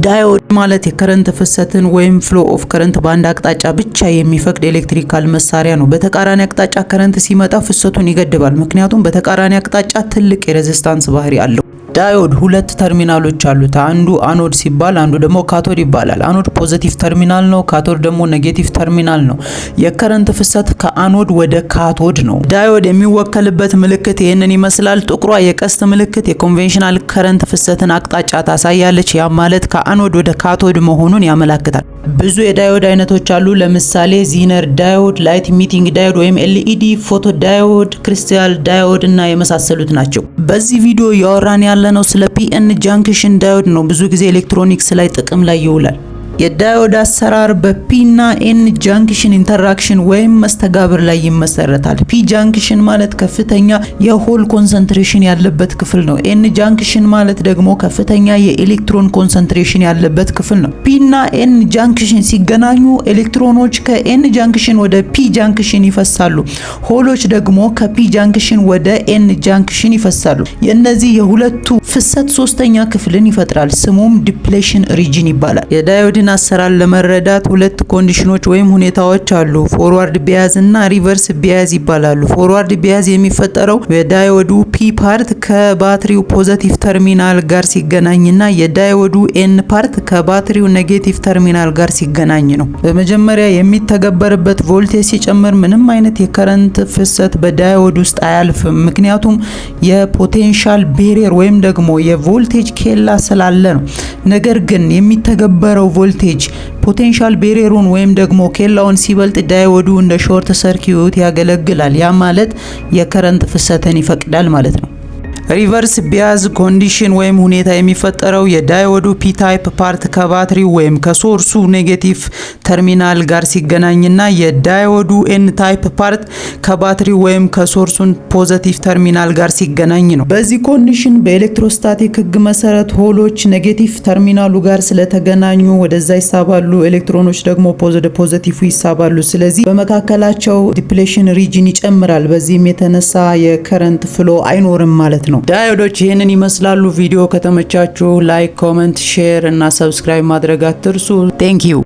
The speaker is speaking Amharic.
ዳዮድ ማለት የከረንት ፍሰትን ወይም ፍሎ ኦፍ ከረንት በአንድ አቅጣጫ ብቻ የሚፈቅድ ኤሌክትሪካል መሳሪያ ነው። በተቃራኒ አቅጣጫ ከረንት ሲመጣ ፍሰቱን ይገድባል። ምክንያቱም በተቃራኒ አቅጣጫ ትልቅ የሬዚስታንስ ባህሪ አለው። ዳዮድ ሁለት ተርሚናሎች አሉት። አንዱ አኖድ ሲባል አንዱ ደግሞ ካቶድ ይባላል። አኖድ ፖዚቲቭ ተርሚናል ነው፣ ካቶድ ደግሞ ኔጌቲቭ ተርሚናል ነው። የከረንት ፍሰት ከአኖድ ወደ ካቶድ ነው። ዳዮድ የሚወከልበት ምልክት ይህንን ይመስላል። ጥቁሯ የቀስት ምልክት የኮንቬንሽናል ከረንት ፍሰትን አቅጣጫ ታሳያለች። ያ ማለት ከአኖድ ወደ ካቶድ መሆኑን ያመለክታል። ብዙ የዳዮድ አይነቶች አሉ። ለምሳሌ ዚነር ዳዮድ፣ ላይት ኢሚቲንግ ዳዮድ ወይም ኤልኢዲ፣ ፎቶ ዳዮድ፣ ክሪስታል ዳዮድ እና የመሳሰሉት ናቸው። በዚህ ቪዲዮ ያወራን ያለነው ስለ ፒኤን ጃንክሽን ዳዮድ ነው። ብዙ ጊዜ ኤሌክትሮኒክስ ላይ ጥቅም ላይ ይውላል። የዳዮድ አሰራር በፒ እና ኤን ጃንክሽን ኢንተራክሽን ወይም መስተጋብር ላይ ይመሰረታል። ፒ ጃንክሽን ማለት ከፍተኛ የሆል ኮንሰንትሬሽን ያለበት ክፍል ነው። ኤን ጃንክሽን ማለት ደግሞ ከፍተኛ የኤሌክትሮን ኮንሰንትሬሽን ያለበት ክፍል ነው። ፒ እና ኤን ጃንክሽን ሲገናኙ ኤሌክትሮኖች ከኤን ጃንክሽን ወደ ፒ ጃንክሽን ይፈሳሉ። ሆሎች ደግሞ ከፒ ጃንክሽን ወደ ኤን ጃንክሽን ይፈሳሉ። የእነዚህ የሁለቱ ፍሰት ሶስተኛ ክፍልን ይፈጥራል። ስሙም ዲፕሌሽን ሪጅን ይባላል። የዳዮድ አሰራር ለመረዳት ሁለት ኮንዲሽኖች ወይም ሁኔታዎች አሉ። ፎርዋርድ ቢያዝ እና ሪቨርስ ቢያዝ ይባላሉ። ፎርዋርድ ቢያዝ የሚፈጠረው የዳዮዱ ፒ ፓርት ከባትሪው ፖዚቲቭ ተርሚናል ጋር ሲገናኝና የዳዮዱ ኤን ፓርት ከባትሪው ኔጌቲቭ ተርሚናል ጋር ሲገናኝ ነው። በመጀመሪያ የሚተገበርበት ቮልቴጅ ሲጨምር ምንም አይነት የከረንት ፍሰት በዳዮድ ውስጥ አያልፍም። ምክንያቱም የፖቴንሻል ቤሪየር ወይም ደግሞ የቮልቴጅ ኬላ ስላለ ነው። ነገር ግን የሚተገበረው ቮልቴጅ ፖቴንሻል ቤሪየሩን ወይም ደግሞ ኬላውን ሲበልጥ ዳዮዱ እንደ ሾርት ሰርኪዩት ያገለግላል። ያ ማለት የከረንት ፍሰትን ይፈቅዳል ማለት ነው። ሪቨርስ ቢያዝ ኮንዲሽን ወይም ሁኔታ የሚፈጠረው የዳዮዱ ፒ ታይፕ ፓርት ከባትሪው ወይም ከሶርሱ ኔጌቲቭ ተርሚናል ጋር ሲገናኝና የዳዮዱ ኤን ታይፕ ፓርት ከባትሪው ወይም ከሶርሱን ፖዚቲቭ ተርሚናል ጋር ሲገናኝ ነው። በዚህ ኮንዲሽን በኤሌክትሮስታቲክ ሕግ መሰረት ሆሎች ኔጌቲቭ ተርሚናሉ ጋር ስለተገናኙ ወደዛ ይሳባሉ፣ ኤሌክትሮኖች ደግሞ ፖዚቲቭ ይሳባሉ። ስለዚህ በመካከላቸው ዲፕሌሽን ሪጅን ይጨምራል። በዚህም የተነሳ የከረንት ፍሎ አይኖርም ማለት ነው። ዳዮዶች ይህንን ይመስላሉ። ቪዲዮ ከተመቻችሁ ላይክ፣ ኮሜንት፣ ሼር እና ሰብስክራይብ ማድረግ አትርሱ። ቴንክ ዩ